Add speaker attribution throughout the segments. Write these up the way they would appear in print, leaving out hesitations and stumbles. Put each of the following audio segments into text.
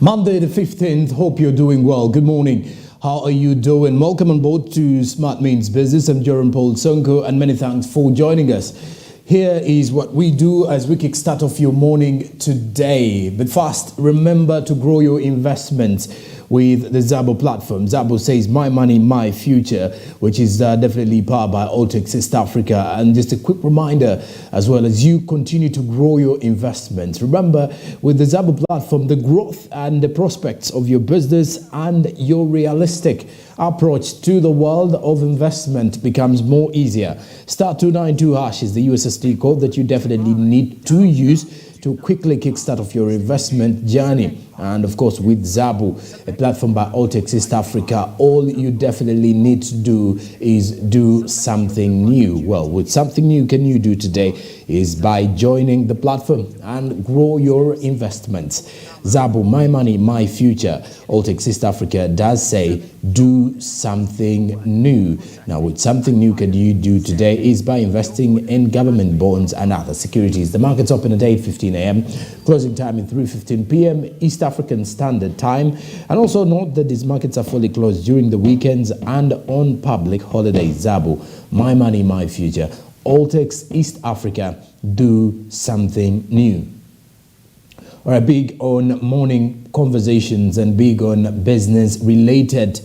Speaker 1: Monday the 15th, hope you're doing well. Good morning. How are you doing? Welcome on board to Smart Means Business. I'm Jerome Paul Sonko and many thanks for joining us. Here is what we do as we kickstart off your morning today. But first, remember to grow your investments with the Zabo platform. Zabo says, my money, my future, which is definitely powered by Alltech East Africa. And just a quick reminder, as well as you continue to grow your investments. Remember, with the Zabo platform, the growth and the prospects of your business and your realistic approach to the world of investment becomes more easier. Star 292 hash is the USSD code that you definitely need to use to quickly kickstart off your investment journey. And of course, with Zabo, a platform by Alltech East Africa, all you definitely need to do is do something new. Well, with something new can you do today is by joining the platform and grow your investments. Zabo, my money, my future. Alltech East Africa does say do something new. Now, with something new can you do today is by investing in government bonds and other securities. The market's open at 8:15 a.m., closing time at 3:15 p.m. East African Standard Time. And also note that these markets are fully closed during the weekends and on public holidays. Zabo, my money, my future. Alltech East Africa, do something new. All right, big on morning conversations and big on business-related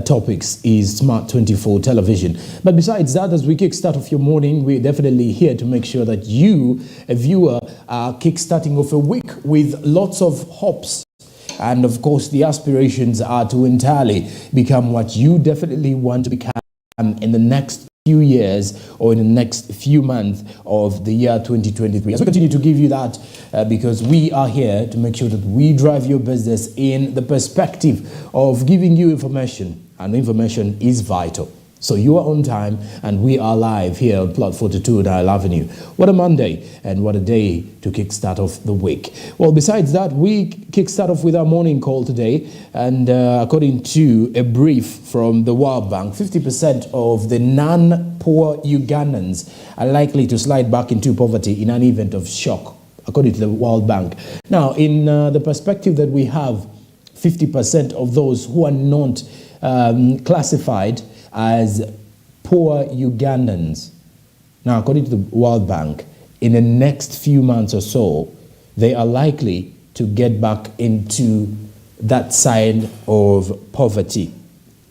Speaker 1: topics is Smart 24 television. But besides that, as we kickstart off your morning, we're definitely here to make sure that you, a viewer, are kickstarting off a week with lots of hopes. And of course, the aspirations are to entirely become what you definitely want to become in the next few years or in the next few months of the year 2023. As we continue to give you that because we are here to make sure that we drive your business in the perspective of giving you information, and information is vital. So you are on time and we are live here on Plot 42 Nile Avenue. What a Monday and what a day to kickstart off the week. Well, besides that, we kickstart off with our morning call today, and according to a brief from the World Bank, 50% of the non-poor Ugandans are likely to slide back into poverty in an event of shock, according to the World Bank. Now, in the perspective that we have, 50% of those who are not classified as poor Ugandans. Now, according to the World Bank, in the next few months or so, they are likely to get back into that side of poverty.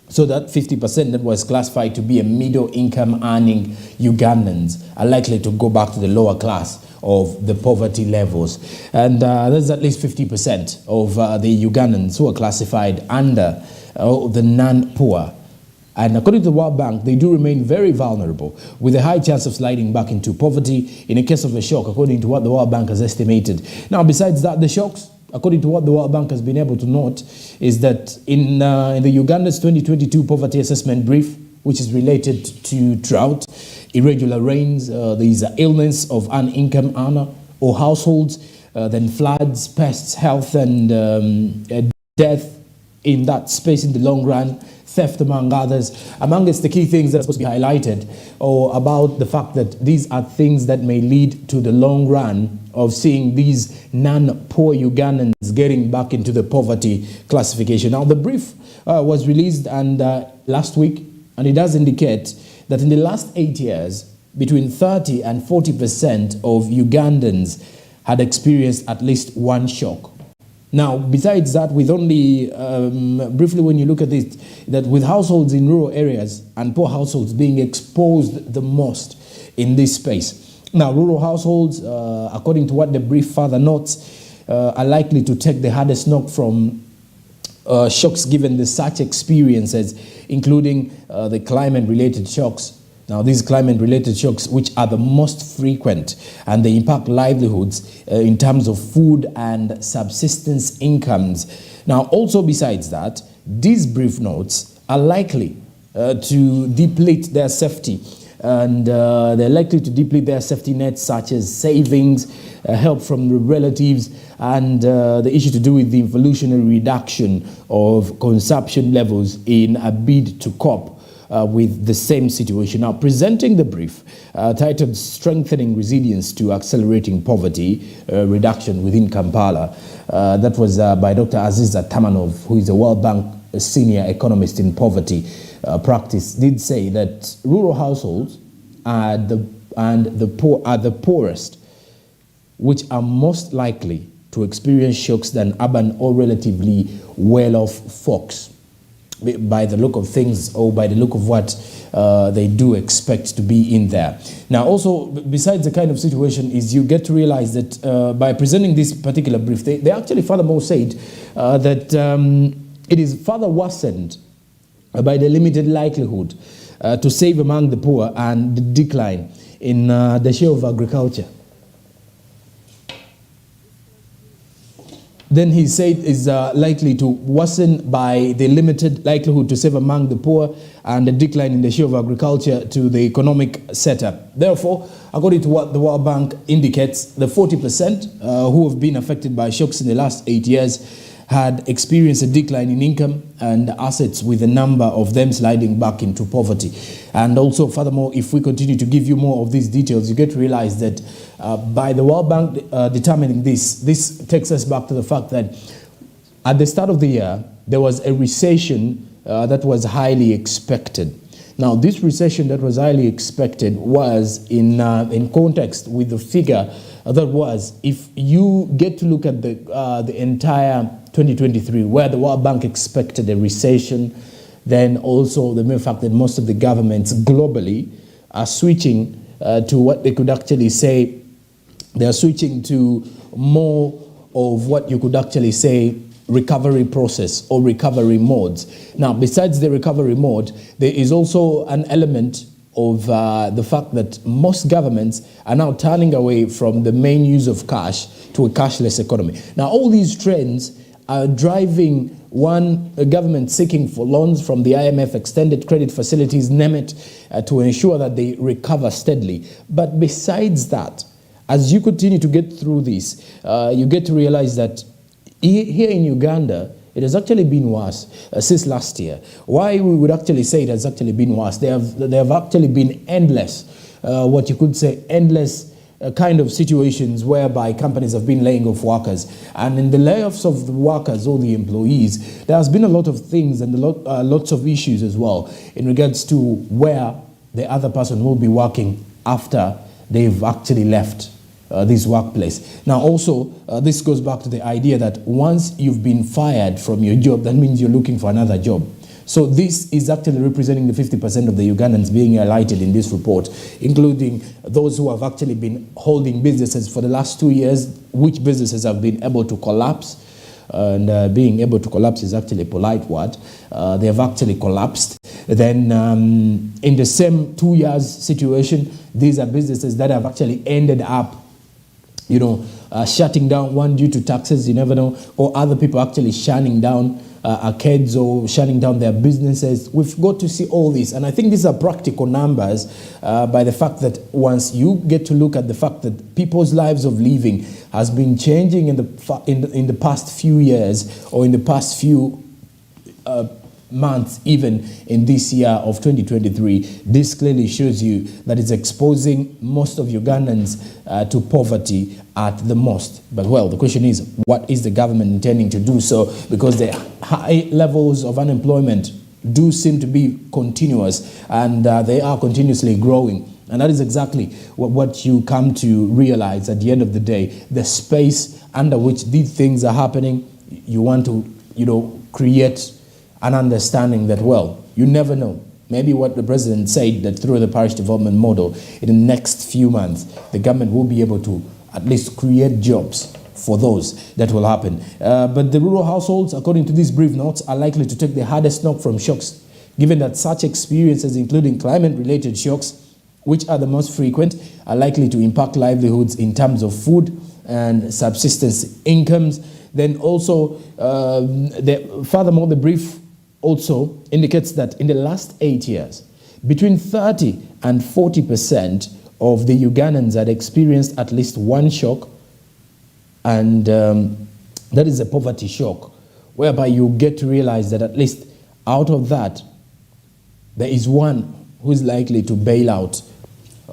Speaker 1: So that 50% that was classified to be a middle-income earning Ugandans are likely to go back to the lower class of the poverty levels. And there's at least 50% of the Ugandans who are classified under the non-poor. And according to the World Bank, they do remain very vulnerable, with a high chance of sliding back into poverty in a case of a shock, according to what the World Bank has estimated. Now, besides that, the shocks, according to what the World Bank has been able to note, is that in the Uganda's 2022 Poverty Assessment Brief, which is related to drought, irregular rains, these are illness of an income earner or households, then floods, pests, health, and death in that space in the long run, theft, among others. Amongst the key things that are supposed to be highlighted, or about the fact that these are things that may lead to the long run of seeing these non-poor Ugandans getting back into the poverty classification. Now, the brief was released last week, and it does indicate that in the last 8 years, between 30 and 40% of Ugandans had experienced at least one shock. Now, besides that, with only, briefly when you look at this, that with households in rural areas and poor households being exposed the most in this space. Now, rural households, according to what the brief further notes, are likely to take the hardest knock from shocks given the such experiences, including the climate-related shocks. Now, these climate-related shocks, which are the most frequent, and they impact livelihoods in terms of food and subsistence incomes. Now, also besides that, these brief notes are likely to deplete their safety, and they're likely to deplete their safety nets, such as savings, help from the relatives, and the issue to do with the evolutionary reduction of consumption levels in a bid to cope with the same situation. Now, presenting the brief titled Strengthening Resilience to Accelerating Poverty Reduction Within Kampala, that was by Dr. Aziza Tamanov, who is a World Bank senior economist in poverty practice, did say that rural households are the poorest, which are most likely to experience shocks than urban or relatively well-off folks, by the look of things or by the look of what they do expect to be in there. Now, also, besides the kind of situation, is you get to realize that by presenting this particular brief, they actually furthermore said that it is further worsened by the limited likelihood to save among the poor and the decline in the share of agriculture. Then he said is likely to worsen by the limited likelihood to save among the poor and the decline in the share of agriculture to the economic setup. Therefore, according to what the World Bank indicates, the 40% who have been affected by shocks in the last 8 years had experienced a decline in income and assets, with a number of them sliding back into poverty. And also, furthermore, if we continue to give you more of these details, you get to realize that by the World Bank determining this takes us back to the fact that at the start of the year, there was a recession that was highly expected. Now, this recession that was highly expected was in context with the figure that was, if you get to look at the entire 2023, where the World Bank expected a recession, then also the mere fact that most of the governments globally are switching to what they could actually say, they are switching to more of what you could actually say recovery process or recovery modes. Now, besides the recovery mode, there is also an element of the fact that most governments are now turning away from the main use of cash to a cashless economy. Now, all these trends are driving a government seeking for loans from the IMF, extended credit facilities, name it, to ensure that they recover steadily. But besides that, as you continue to get through this, you get to realize that here in Uganda, it has actually been worse since last year. Why we would actually say it has actually been worse? There have actually been endless, what you could say, endless kind of situations whereby companies have been laying off workers. And in the layoffs of the workers or the employees, there has been a lot of things and lots of issues as well in regards to where the other person will be working after they've actually left this workplace. Now, also, this goes back to the idea that once you've been fired from your job, that means you're looking for another job. So this is actually representing the 50% of the Ugandans being highlighted in this report, including those who have actually been holding businesses for the last 2 years, which businesses have been able to collapse. And being able to collapse is actually a polite word. They have actually collapsed. Then in the same 2 years situation, these are businesses that have actually ended up shutting down, one due to taxes, you never know, or other people actually shutting down arcades or shutting down their businesses. We've got to see all this. And I think these are practical numbers by the fact that once you get to look at the fact that people's lives of living has been changing in the past few years or in the past few months, even in this year of 2023, this clearly shows you that it's exposing most of Ugandans to poverty at the most. But well, the question is, what is the government intending to do so? Because the high levels of unemployment do seem to be continuous, and they are continuously growing. And that is exactly what you come to realize at the end of the day, the space under which these things are happening. You want to, create an understanding that, well, you never know. Maybe what the president said, that through the parish development model, in the next few months, the government will be able to at least create jobs for those that will happen. But the rural households, according to these brief notes, are likely to take the hardest knock from shocks, given that such experiences, including climate-related shocks, which are the most frequent, are likely to impact livelihoods in terms of food and subsistence incomes. Then also, furthermore, the brief also indicates that in the last 8 years, between 30 and 40% of the Ugandans had experienced at least one shock, and that is a poverty shock, whereby you get to realize that at least out of that, there is one who is likely to bail out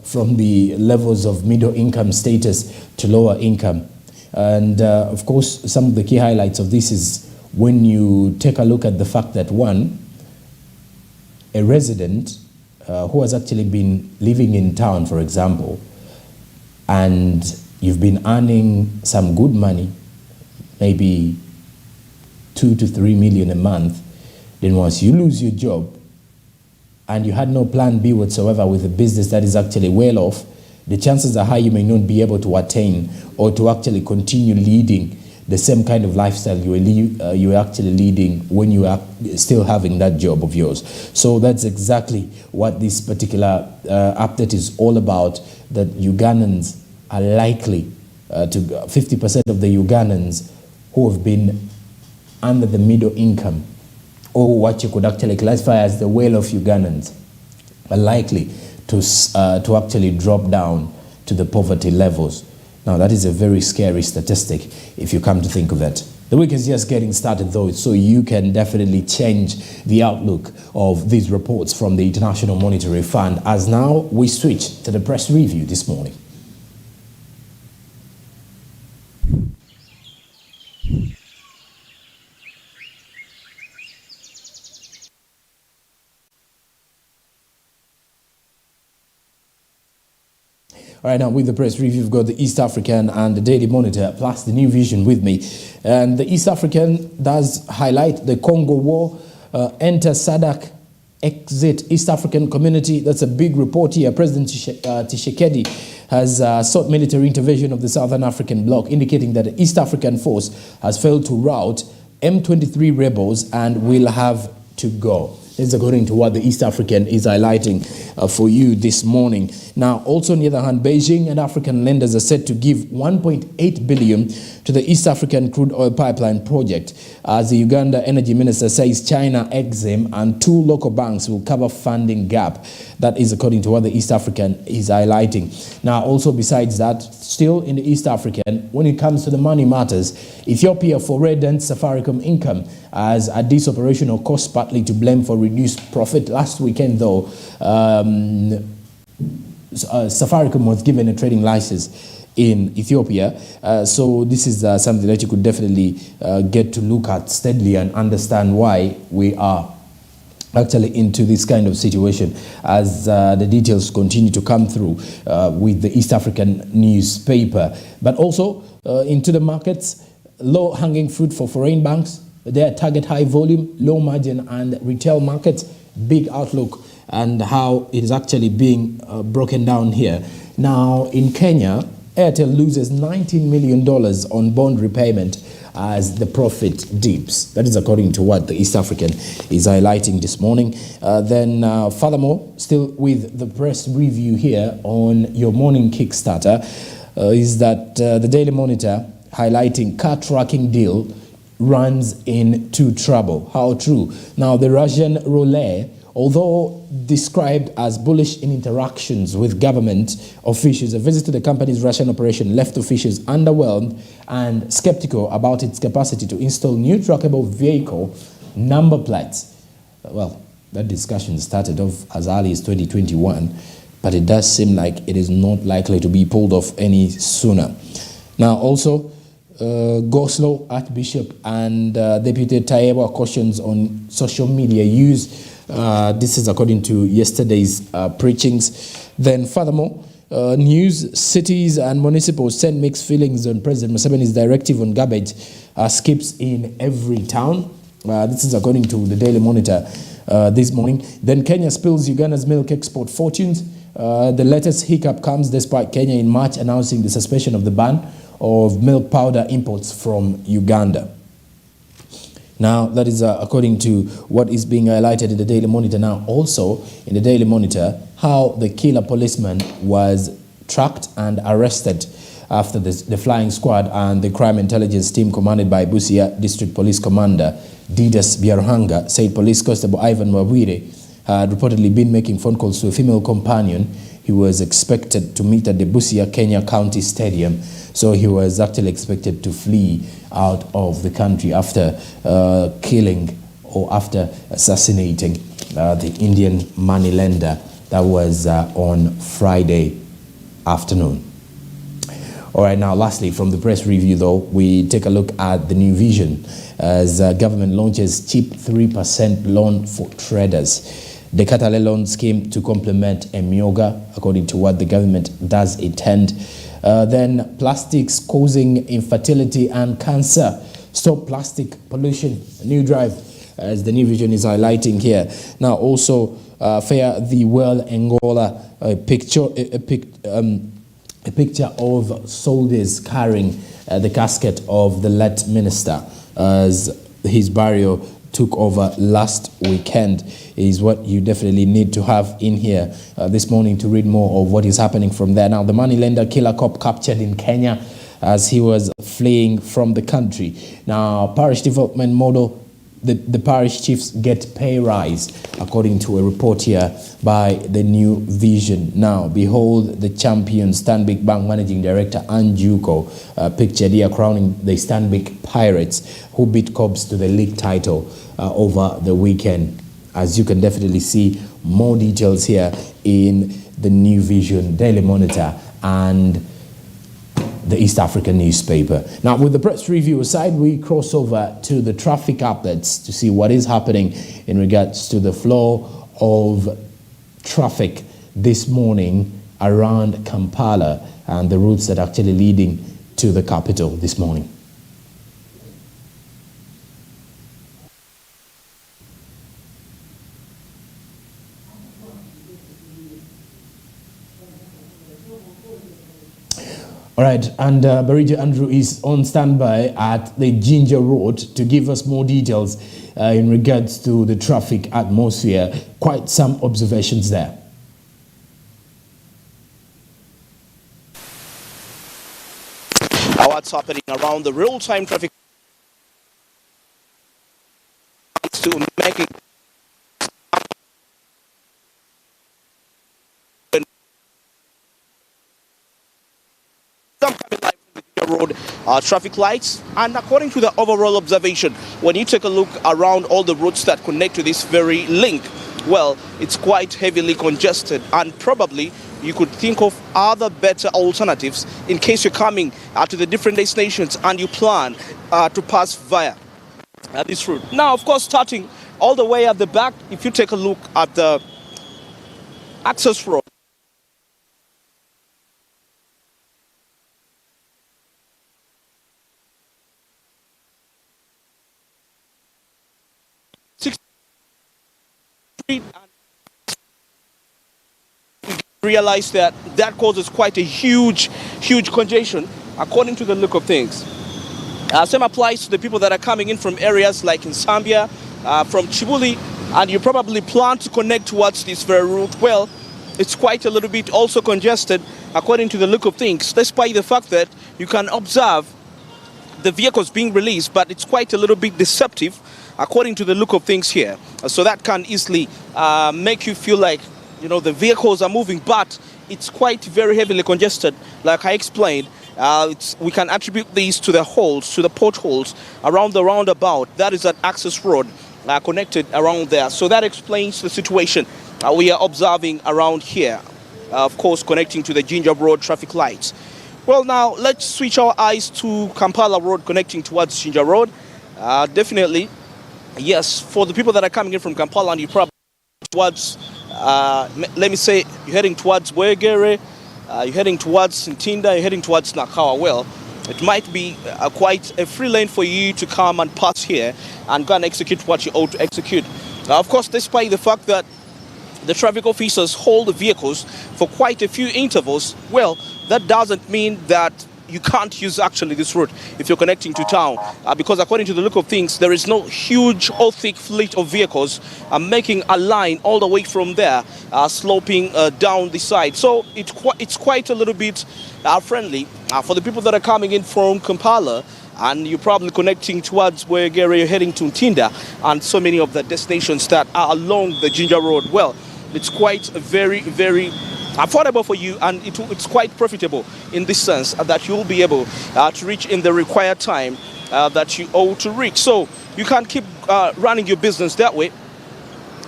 Speaker 1: from the levels of middle income status to lower income. And of course, some of the key highlights of this is when you take a look at the fact that one, a resident who has actually been living in town, for example, and you've been earning some good money, maybe 2 to 3 million a month, then once you lose your job and you had no plan B whatsoever with a business that is actually well off, the chances are high you may not be able to attain or to actually continue leading the same kind of lifestyle you were actually leading when you are still having that job of yours. So that's exactly what this particular update is all about, that Ugandans are likely to 50% of the Ugandans who have been under the middle income, or what you could actually classify as the well-off Ugandans, are likely to actually drop down to the poverty levels. Now, that is a very scary statistic if you come to think of it. The week is just getting started, though, so you can definitely change the outlook of these reports from the International Monetary Fund, as now we switch to the press review this morning. All right, now with the press review, we've got the East African and the Daily Monitor, plus the New Vision with me. And the East African does highlight the Congo War, enter SADC, exit East African community. That's a big report here. President Tshisekedi has sought military intervention of the Southern African bloc, indicating that the East African force has failed to rout M23 rebels and will have to go. This is according to what the East African is highlighting for you this morning. Now, also on the other hand, Beijing and African lenders are set to give 1.8 billion to the East African crude oil pipeline project, as the Uganda energy minister says China, Exim, and 2 local banks will cover funding gap. That is according to what the East African is highlighting. Now, also besides that, still in the East African, when it comes to the money matters, Ethiopia foredent Safaricom income as a operational cost partly to blame for reduced profit. Last weekend, though, Safaricom was given a trading license in Ethiopia. So this is something that you could definitely get to look at steadily and understand why we are actually into this kind of situation as the details continue to come through with the East African newspaper. But also into the markets, low-hanging fruit for foreign banks. Their target high volume, low margin and retail markets, big outlook, and how it is actually being broken down here. Now in Kenya, Airtel loses $19 million on bond repayment as the profit dips. That is according to what the East African is highlighting this morning. Furthermore, still with the press review here on your morning Kickstarter, is that the Daily Monitor highlighting car tracking deal runs into trouble. How true? Now, the Russian roulette, although described as bullish in interactions with government officials, a visit to the company's Russian operation left officials underwhelmed and skeptical about its capacity to install new trackable vehicle number plates. Well, that discussion started off as early as 2021, but it does seem like it is not likely to be pulled off any sooner. Now, also, Goslow Archbishop and Deputy Tayewa cautions on social media use. This is according to yesterday's preachings. Then furthermore, news, cities and municipals send mixed feelings on President Museveni's directive on garbage skips in every town. This is according to the Daily Monitor this morning. Then Kenya spills Uganda's milk export fortunes. The latest hiccup comes despite Kenya in March announcing the suspension of the ban of milk powder imports from Uganda. Now, that is according to what is being highlighted in the Daily Monitor. Now, also in the Daily Monitor, how the killer policeman was tracked and arrested after the flying squad and the crime intelligence team commanded by Busia District Police Commander Didas Biarhanga said Police Constable Ivan Wawire had reportedly been making phone calls to a female companion he was expected to meet at the Busia, Kenya County Stadium. So he was actually expected to flee out of the country after killing or after assassinating the Indian money lender. That was on Friday afternoon. All right, now lastly, from the press review though, we take a look at the new vision as government launches cheap 3% loan for traders. The Katale loan scheme to complement Emyoga, according to what the government does intend. Then plastics causing infertility and cancer. Stop plastic pollution, a new drive, as the new vision is highlighting here. Now also Fare the Well Angola, a picture of soldiers carrying the casket of the late minister as his burial took over last weekend is what you definitely need to have in here this morning to read more of what is happening from there. Now, the moneylender killer cop captured in Kenya as he was fleeing from the country. Now, parish development model, the parish chiefs get pay rise, according to a report here by the New Vision. Now, behold the champion Stanbic Bank Managing Director Anjuko, pictured here crowning the Stanbic Pirates, who beat Cobs to the league title over the weekend. As you can definitely see, more details here in the New Vision, Daily Monitor, and the East African newspaper. Now, with the press review aside, we cross over to the traffic updates to see what is happening in regards to the flow of traffic this morning around Kampala and the routes that are actually leading to the capital this morning. All right, and Barija Andrew is on standby at the Ginger Road to give us more details in regards to the traffic atmosphere. Quite some observations there.
Speaker 2: What's happening around the real-time traffic to make it coming live from the road traffic lights, and according to the overall observation, when you take a look around all the routes that connect to this very link, well, it's quite heavily congested, and probably you could think of other better alternatives in case you're coming to the different destinations and you plan to pass via this route. Now, of course, starting all the way at the back, if you take a look at the access road, realize that causes quite a huge congestion according to the look of things. Same applies to the people that are coming in from areas like in Zambia, from Chibuli, and you probably plan to connect towards this very route. Well, it's quite a little bit also congested according to the look of things, despite the fact that you can observe the vehicles being released, but it's quite a little bit deceptive according to the look of things here. So that can easily make you feel like, you know, the vehicles are moving, but it's quite very heavily congested. Like I explained, we can attribute these to the holes, to the potholes around the roundabout. That is an access road connected around there. So that explains the situation we are observing around here, of course, connecting to the Ginger Road traffic lights. Well, now let's switch our eyes to Kampala Road connecting towards Ginger Road. Definitely, yes, for the people that are coming in from Kampala and you probably towards let me say you're heading towards Bwegere, you're heading towards Ntinda, you're heading towards Nakawa. Well, it might be quite a free lane for you to come and pass here and go and execute what you ought to execute. Of course, despite the fact that the traffic officers hold the vehicles for quite a few intervals, well, that doesn't mean that you can't use actually this route if you're connecting to town, because according to the look of things, there is no huge or thick fleet of vehicles making a line all the way from there, sloping down the side. So it's quite a little bit friendly for the people that are coming in from Kampala, and you're probably connecting towards where you're heading to Ntinda and so many of the destinations that are along the Ginger Road. Well, it's quite very affordable for you, and it's quite profitable in this sense that you'll be able to reach in the required time that you ought to reach. So you can keep running your business that way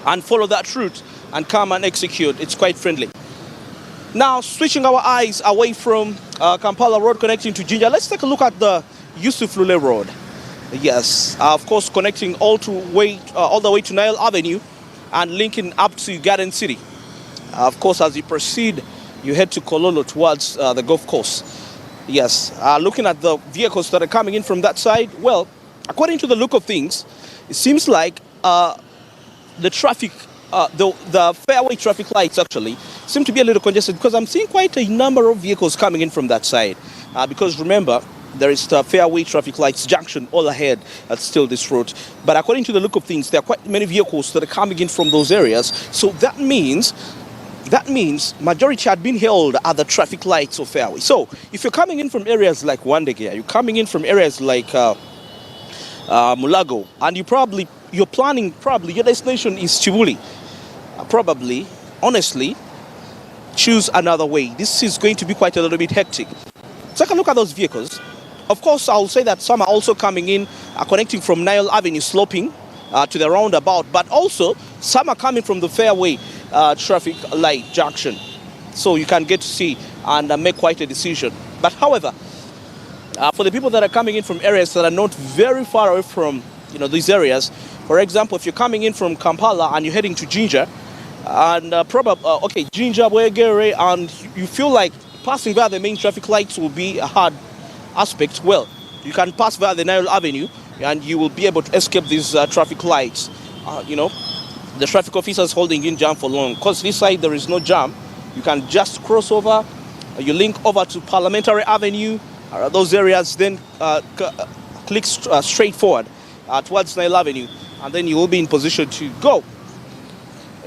Speaker 2: and follow that route and come and execute. It's quite friendly. Now, switching our eyes away from Kampala Road connecting to Jinja, let's take a look at the Yusuf Lule Road. Yes, of course, connecting all the way to Nile Avenue and linking up to Garden City. Of course, as you proceed, you head to Kololo towards the golf course. Yes, looking at the vehicles that are coming in from that side, well, according to the look of things, it seems like the traffic, the fairway traffic lights actually seem to be a little congested, because I'm seeing quite a number of vehicles coming in from that side. Because remember, there is the fairway traffic lights junction all ahead at still this road. But according to the look of things, there are quite many vehicles that are coming in from those areas. So that means majority had been held at the traffic lights of fairway. So if you're coming in from areas like Wandegea, you're coming in from areas like Mulago, and you're planning, your destination is Chibuli, probably, honestly, choose another way. This is going to be quite a little bit hectic. Take a look at those vehicles. Of course, I'll say that some are also coming in, connecting from Nile Avenue, sloping to the roundabout, but also some are coming from the fairway traffic light junction. So you can get to see and make quite a decision. But however, for the people that are coming in from areas that are not very far away from these areas, for example, if you're coming in from Kampala and you're heading to Jinja, and Jinja, Bwegere, and you feel like passing via the main traffic lights will be a hard aspect, well, you can pass via the Nile Avenue and you will be able to escape these traffic lights. The traffic officers holding in jam for long, because this side there is no jam. You can just cross over, you link over to Parliamentary Avenue, those areas, then click straight forward towards Nile Avenue, and then you will be in position to go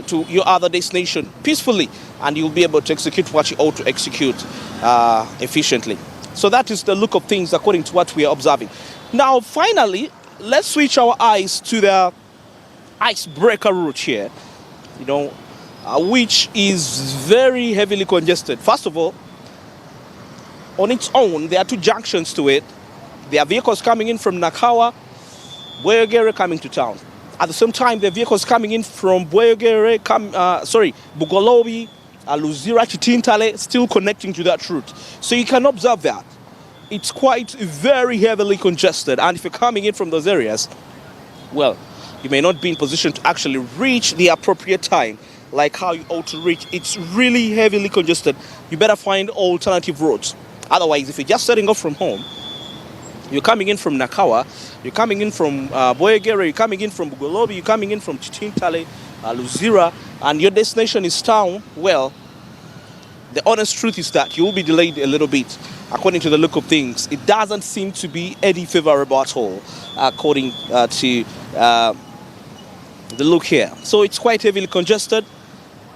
Speaker 2: to your other destination peacefully, and you'll be able to execute what you ought to execute efficiently. So that is the look of things according to what we are observing. Now, finally, let's switch our eyes to the icebreaker route here, which is very heavily congested. First of all, on its own, there are two junctions to it. There are vehicles coming in from Nakawa, Bwegere coming to town. At the same time, there are vehicles coming in from Bwegere, Bugolobi, Luzira, Chitintale, still connecting to that route. So you can observe that. It's quite very heavily congested. And if you're coming in from those areas, well, you may not be in position to actually reach the appropriate time, like how you ought to reach. It's really heavily congested. You better find alternative routes. Otherwise, if you're just setting off from home, you're coming in from Nakawa, you're coming in from Bwegere, you're coming in from Bugolobi, you're coming in from Chitintale, Luzira, and your destination is town, well, the honest truth is that you will be delayed a little bit. According to the look of things, it doesn't seem to be any favorable at all, according to the look here. So it's quite heavily congested.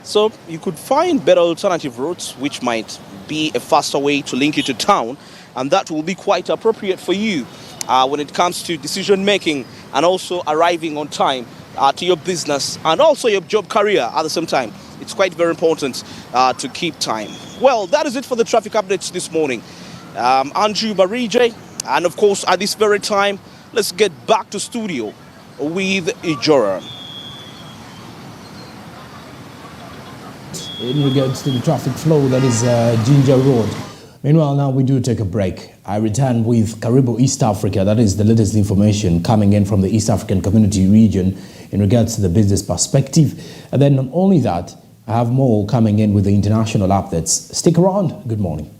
Speaker 2: So you could find better alternative routes, which might be a faster way to link you to town, and that will be quite appropriate for you when it comes to decision making and also arriving on time to your business and also your job career at the same time. It's quite very important to keep time. Well, that is it for the traffic updates this morning. Andrew Barije, and of course at this very time, let's get back to studio with Ijora.
Speaker 1: In regards to the traffic flow, that is Jinja Road. Meanwhile, now we do take a break. I return with Karibu East Africa. That is the latest information coming in from the East African Community region in regards to the business perspective. And then not only that, I have more coming in with the international updates. Stick around. Good morning.